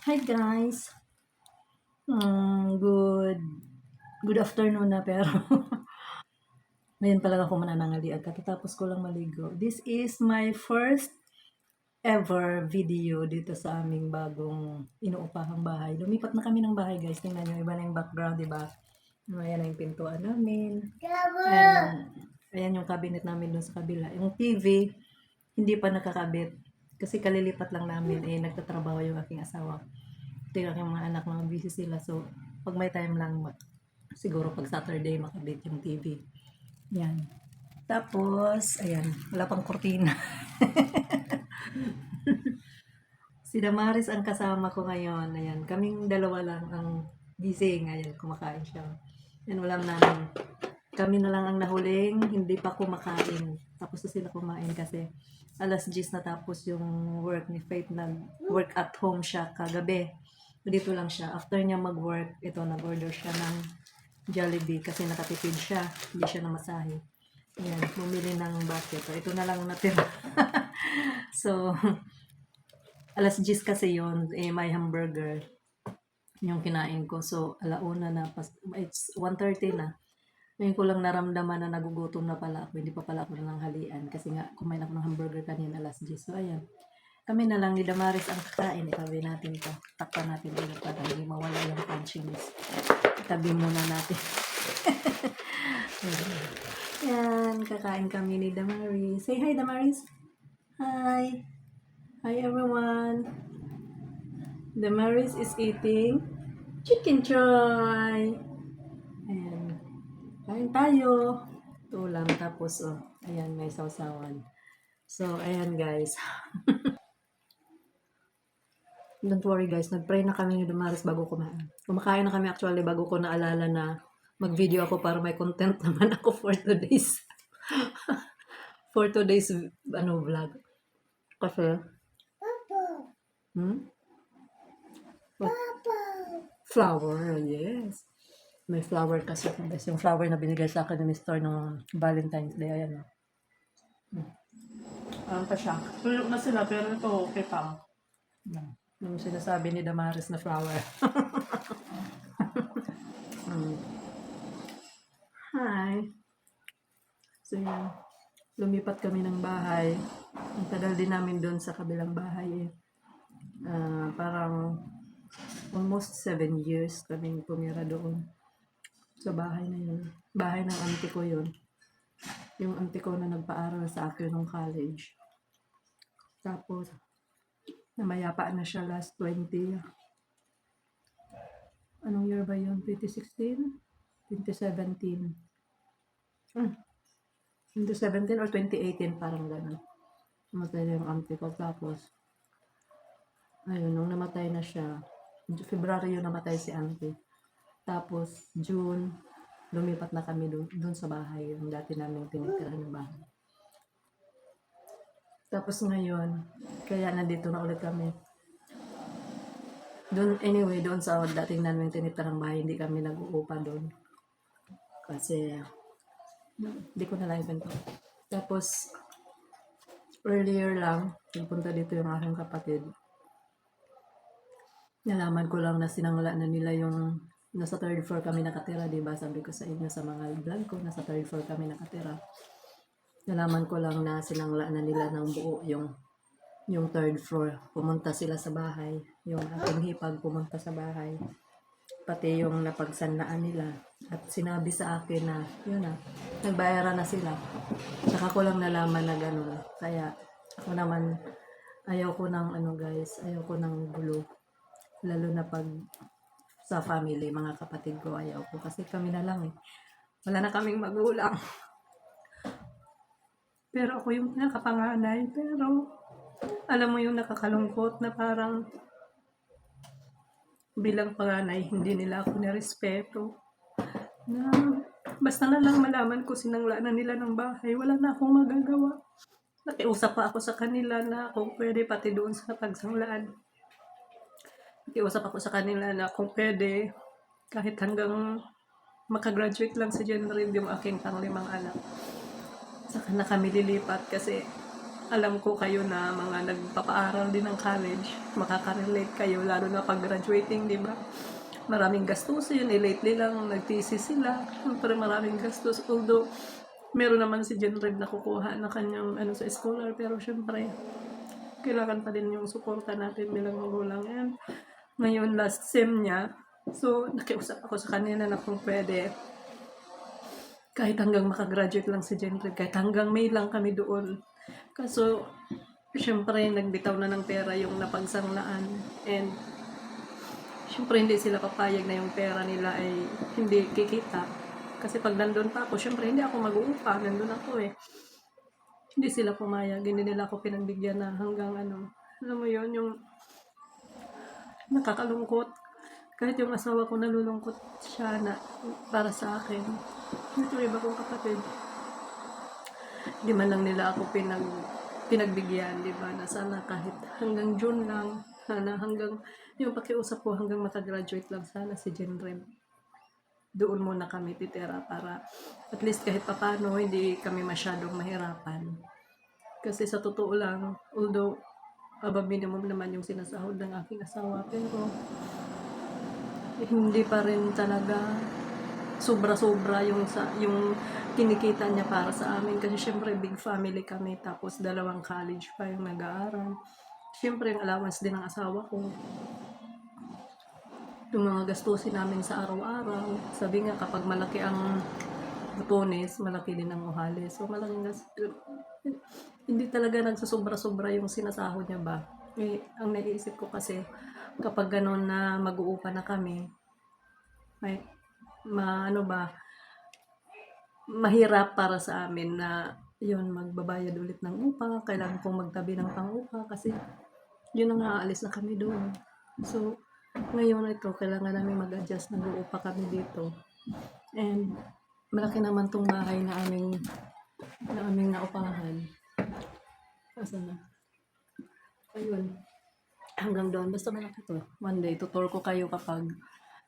Hi guys. Good afternoon na pero ngayon pa lang ako mananangalian katatapos ko lang maligo. This is my first ever video dito sa aming bagong inuupahang bahay. Lumipat na kami ng bahay guys. Tingnan nyo, iba na yung background, di ba? Ayan na yung pintuan namin. Ayan yung cabinet namin dun sa kabila. Yung TV, hindi pa nakakabit. Kasi kalilipat lang namin, nagtatrabaho yung aking asawa. Tingnan yung mga anak, mga busy sila. So, pag may time lang, siguro pag Saturday, makabit yung TV. Yan. Tapos, ayan, wala pang kurtina. Si Damaris ang kasama ko ngayon. Ayan, kaming dalawa lang ang gising. Ayan, kumakain siya. Yan, ulam namin. Kami na lang ang nahuling, hindi pa kumakain. Tapos na sila kumain kasi alas 10 na tapos yung work ni Faith. Nag-work at home siya kagabi. Dito lang siya. After niya mag-work, ito, nag-order siya ng Jollibee kasi nakatipid siya. Hindi siya namasahe. Ayan, bumili ng bucket. Ito na lang natira. So, alas 10 kasi yon may hamburger yung kinain ko. So, alauna na, it's 1:30 na. Ngayon ko lang naramdaman na nagugutom na pala ako. Hindi pa pala ako nananghalian kasi nga kumain ako ng hamburger kanina alas 10. So, ayan. Kami na lang ni Damaris ang kakain. Itabi natin to. Takpan natin dito para hindi mawala yung punchiness. Itabi muna natin. Yan, kakain kami ni Damaris. Say hi, Damaris. Hi. Hi, everyone. Damaris is eating chicken choy. Ayan. Kain tayo. Ulam tapos, ayan, may sausawan. So, ayan guys. Don't worry guys, nag-pray na kami ni Damaris bago kumain. Kumakain na kami actually bago ko naalala na mag-video ako para may content naman ako for today's for today's vlog. Kasi, hmm? What? Flower, yes. May flower kasi guys. Yung flower na binigay sa akin ni Mr. nung Valentine's Day. Ayan o. Ano pa siya? Tulog na sila pero ito okay pa. Yung sinasabi ni Damaris na flower. Hi. So yan. Lumipat kami ng bahay. Ang tagal din namin doon sa kabilang bahay eh. Parang almost 7 years kaming tumira doon. Sa bahay na yun. Bahay ng auntie ko yun. Yung auntie ko na nagpaaral sa akin nung college. Tapos, namayapa na siya last 20. Anong year ba yun? 2016? 2017? 2017 or 2018 parang gano'n. Namatay na yung auntie ko. Tapos, ayun, nung namatay na siya, February yun namatay si auntie. Tapos, June, lumipat na kami dun sa bahay. Yung dati namin tinitirahan ng bahay. Tapos ngayon, kaya nandito na ulit kami. Doon sa dating namin tinitirang bahay, hindi kami nag-uupa doon. Kasi, hindi ko na lang ibento. Tapos, earlier lang, nagpunta dito yung aking kapatid. Nalaman ko lang na sinangla na nila yung nasa third floor kami nakatira, diba? Sabi ko sa inyo sa mga vlog ko, nasa third floor kami nakatira. Nalaman ko lang na sinangla na nila ng buo yung third floor. Pumunta sila sa bahay. Yung aking hipag pumunta sa bahay. Pati yung napagsanlaan nila. At sinabi sa akin na, yun na, nagbayaran na sila. Saka ko lang nalaman na gano'n. Kaya ako naman, ayaw ko ng ayaw ko ng gulo. Lalo na pag sa family, mga kapatid ko, ayaw ko. Kasi kami na lang eh. Wala na kaming magulang. Pero ako yung nakapanganay. Pero, alam mo yung nakakalungkot na parang bilang panganay, hindi nila ako nirespeto. Na, basta na lang malaman ko sinangla na nila ng bahay, wala na akong magagawa. Nakiusap pa ako sa kanila na kung pwede pati doon sa pagsanglaan. Nakiusap ako sa kanila na kung pwede, kahit hanggang makagraduate lang si January yung aking panglimang anak. Saka na kami lilipat kasi alam ko kayo na mga nagpapaaral din ng college, makaka-relate kayo, lalo na pag graduating, di ba? Maraming gastos yun, lately lang nag-thesis sila, siyempre maraming gastos, although meron naman si Jenred na kukuha na kanyang ano sa scholar, pero siyempre kailangan pa din yung suporta natin bilang magulang. And ngayon last sem niya, so nakiusap ako sa kanila na kung pwede kahit hanggang makagraduate lang si Jenred, kahit hanggang May lang kami doon. Kaso siyempre nagbitaw na ng pera yung napagsanglaan, and siyempre hindi sila papayag na yung pera nila ay hindi kikita. Kasi pag nandun pa ako, siyempre hindi ako mag-uupa, nandun ako eh. Hindi sila pumayag, hindi nila ako pinagbigyan na hanggang ano. Alam mo yon, yung nakakalungkot. Kahit yung asawa ko nalulungkot siya na para sa akin. Ito iba kong kapatid. Hindi man lang nila ako pinagbigyan, di ba? Na sana kahit hanggang June lang, sana hanggang yung pakiusap ko hanggang makagraduate lang sana si Jenred. Doon muna kami titira para at least kahit papano hindi kami masyadong mahirapan. Kasi sa totoo lang, although above minimum naman yung sinasahod ng aking asawa, pero hindi pa rin talaga sobra-sobra yung kinikita niya para sa amin. Kasi syempre big family kami, tapos 2 college pa yung nag-aaral. Syempre yung allowance din ng asawa ko, yung mga gastusin namin sa araw-araw. Sabi nga, kapag malaki ang butones, malaki din ang uhali. So, malaking hindi talaga nagsusobra-sobra yung sinasahod niya ba. Eh, ang naiisip ko kasi, kapag gano'n na mag-uupa na kami, may, ano ba, mahirap para sa amin na yun, magbabayad ulit ng upa, kailangan kong magtabi ng pang-upa kasi yun ang aalis na kami doon. So, ngayon ito, kailangan namin mag-adjust, nag-uupa kami dito. And malaki naman tong bahay na aming naupahan. Asan na? Ayun. Hanggang doon. Basta malaki to. One day, tutor ko kayo kapag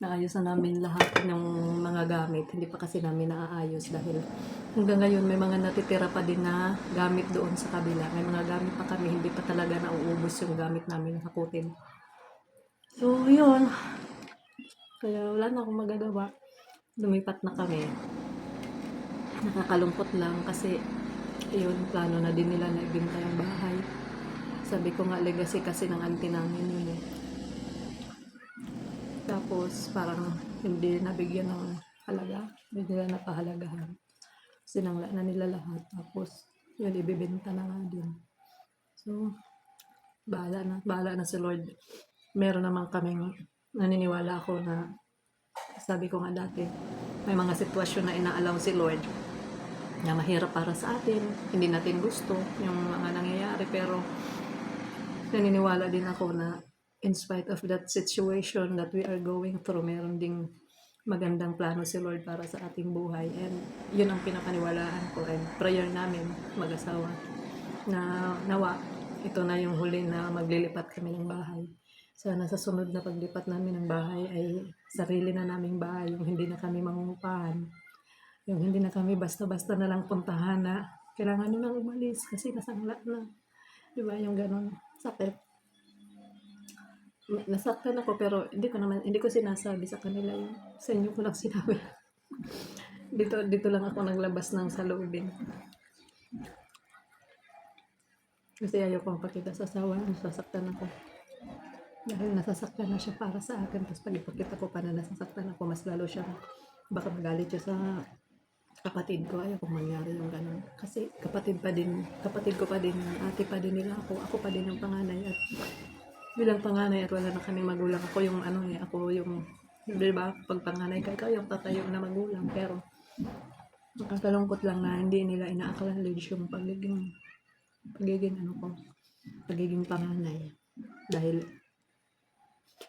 naayos na namin lahat ng mga gamit. Hindi pa kasi namin naaayos dahil hanggang ngayon may mga natitira pa din na gamit doon sa kabila. May mga gamit pa kami, hindi pa talaga nauubos yung gamit namin hakutin. So, yun. Kaya wala na akong magagawa. Lumipat na kami. Nakakalungkot lang kasi yun, plano na din nila na ibenta yung bahay. Sabi ko nga, legacy kasi ng auntie namin yun eh. Tapos parang hindi nabigyan ng halaga, hindi nila napahalagahan. Sinangla na nila lahat. Tapos yun, ibibenta na nga din. So, bahala na si Lord. Meron naman kaming naniniwala ako na, sabi ko nga dati, may mga sitwasyon na inaalaw si Lord na mahirap para sa atin, hindi natin gusto yung mga nangyayari, pero naniniwala din ako na in spite of that situation that we are going through, meron ding magandang plano si Lord para sa ating buhay. And yun ang pinapaniwalaan ko, and prayer namin mag-asawa na nawa, ito na yung huli na maglilipat kami ng bahay. Sana sa sunod na paglipat namin ng bahay ay sarili na naming bahay, yung hindi na kami mangungupahan, yung hindi na kami basta-basta na lang puntahan na kailangan nyo nang umalis kasi nasangla na. Diba yung ganun, sakit. Nasaktan ako pero hindi ko sinasabi sa kanila yun. Sa inyo ko lang sinabi. dito lang ako naglabas ng saloobin. Kasi ayaw kong pakita sa asawa, nasasaktan ako. Dahil nasasaktan na siya para sa akin, tapos pag ipakita ko pa na nasasaktan ako, mas lalo siya, baka magalit siya sa kapatid ko. Ayaw kong mangyari yung gano'n. Kasi kapatid ko pa din, ate pa din nila ako pa din yung panganay. At bilang panganay at wala na kami magulang, ako yung di ba, pag panganay ka, ikaw yung tatayo na magulang. Pero nakakalungkot lang na hindi nila ina-acknowledge yung pagiging panganay. Dahil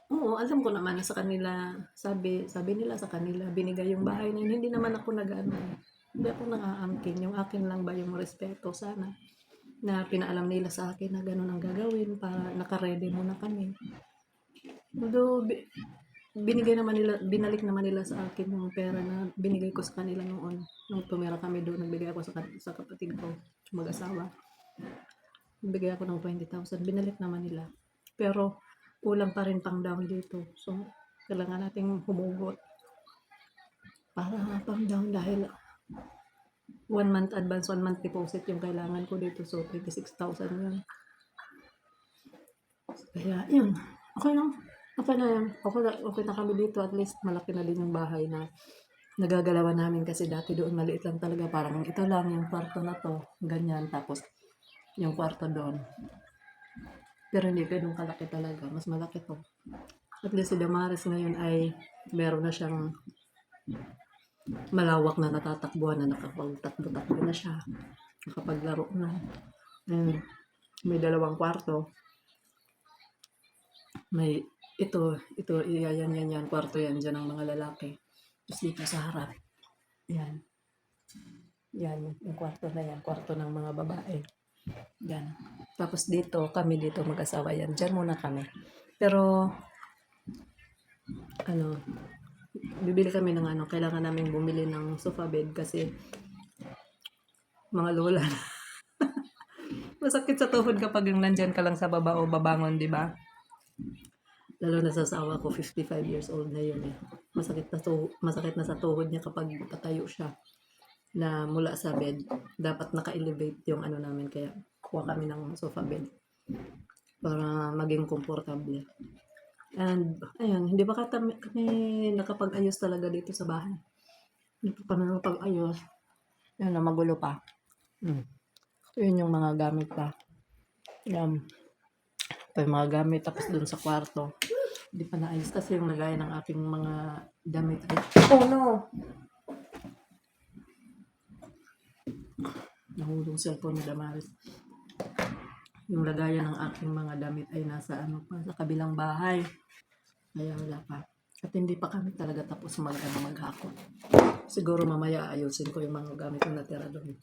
oo, alam ko naman na sa kanila, sabi nila sa kanila, binigay yung bahay na yun. Hindi naman ako hindi ako nang-aangkin. Yung akin lang ba yung respeto sana, na pinaalam nila sa akin na gano'n ang gagawin para nakaredy muna kami. Although, binalik naman nila sa akin yung pera na binigay ko sa kanila noon. Nung tumira kami doon, nagbigay ako sa kapatid ko, mag-asawa. Bigay ako ng 20,000. Binalik naman nila. Pero, kulang pa rin pang down dito. So, kailangan nating humugot para pang down dahil 1 month advance, 1 month deposit yung kailangan ko dito. So, 26,000 yun. Kaya, yun. Okay lang. Okay na yan. Okay na kami dito. At least, malaki na din yung bahay na nagagalawan namin kasi dati doon maliit lang talaga. Parang ito lang yung kwarto na to. Ganyan. Tapos, yung kwarto doon. Pero hindi ganun kalaki talaga. Mas malaki to. At least si Damaris ngayon ay meron na siyang malawak na natatakbuhan na nakapagtakbo-takbo na siya. Nakapaglaro na. And may 2 kwarto. May yan, kwarto yan dyan ng mga lalaki. Tapos dito sa harap. Yan. Yan, yung kwarto na yan. Kwarto ng mga babae. Yan. Tapos dito, kami dito mag-asawa yan. Diyan muna kami. Pero, bibili kami ng kailangan namin bumili ng sofa bed kasi mga lola na. Masakit sa tuhod kapag yung nandyan ka lang sa baba o babangon, di ba? Lalo na sa asawa ko, 55 years old na yun eh. Masakit na sa tuhod niya kapag patayo siya na mula sa bed. Dapat naka-elevate yung namin, kaya kuha kami ng sofa bed para maging komportable. And, ayun, hindi ba kami nakapag-ayos talaga dito sa bahay? Hindi pa kami nakapag-ayos. Yan na, magulo pa. Yun yung mga gamit pa. Yan. Ito yung mga gamit. Tapos dun sa kwarto. Hindi pa naayos kasi yung lagay ng aking mga damit. Oh no! Nahulong cellphone ni Damaris. Yung lagayan ng aking mga damit ay nasa sa kabilang bahay. Kaya wala pa. At hindi pa kami talaga tapos maghakot. Siguro mamaya ayusin ko yung mga gamit na natira doon.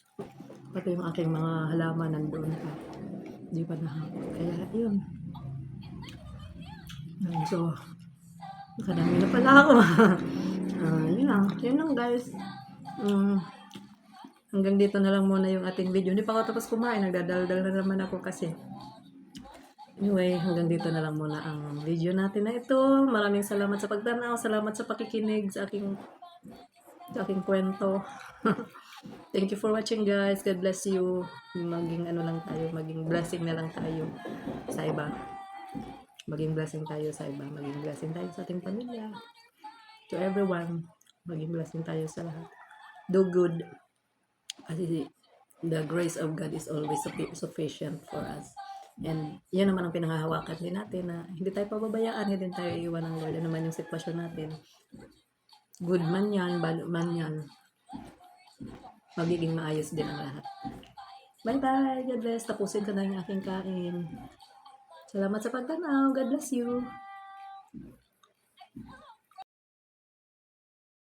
Pati yung aking mga halaman nandoon pa. Hindi pa nahakot. Kaya yun. So, nakadami na pala ako. Yun lang guys. Hanggang dito na lang muna yung ating video. Hindi pa ako tapos kumain. Nagdadaldal na naman ako kasi. Anyway, hanggang dito na lang muna ang video natin na ito. Maraming salamat sa pagtanaw. Salamat sa pakikinig sa aking kwento. Thank you for watching guys. God bless you. Maging lang tayo. Maging blessing na lang tayo sa iba. Maging blessing tayo sa iba. Maging blessing tayo sa ating pamilya. To everyone. Maging blessing tayo sa lahat. Do good. Kasi the grace of God is always sufficient for us. And yan naman ang pinanghahawakan din natin na hindi tayo pababayaan, hindi tayo iiwan ng Lord. Ano naman yung sitwasyon natin. Good man yan, bad man yan. Magiging maayos din ang lahat. Bye-bye. God bless. Tapusin ko na yung aking kain. Salamat sa pagtanaw. God bless you.